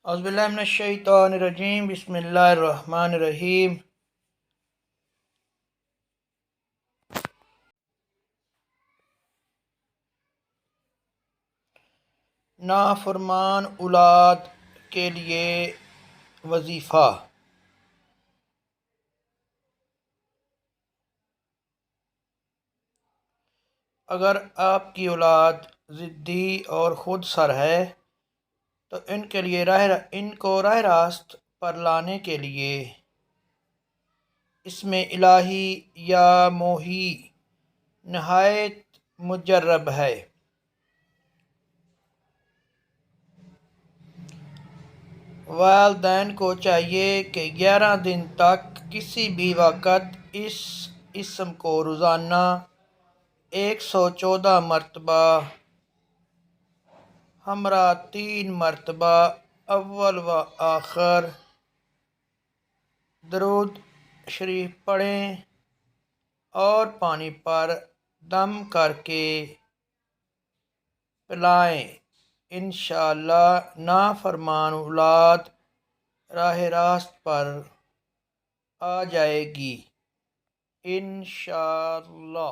اعوذ باللہ من الشیطان الرجیم، بسم اللہ الرحمن الرحیم۔ نافرمان اولاد کے لیے وظیفہ۔ اگر آپ کی اولاد ضدی اور خود سر ہے تو ان کو راہ راست پر لانے کے لیے اس میں الہی یا موہی نہایت مجرب ہے۔ والدین کو چاہیے کہ 11 دن تک کسی بھی وقت اس اسم کو روزانہ 114 مرتبہ ہمراہ 3 مرتبہ اول و آخر درود شریف پڑھیں اور پانی پر دم کر کے پلائیں۔ انشاءاللہ نافرمان اولاد راہ راست پر آ جائے گی انشاءاللہ۔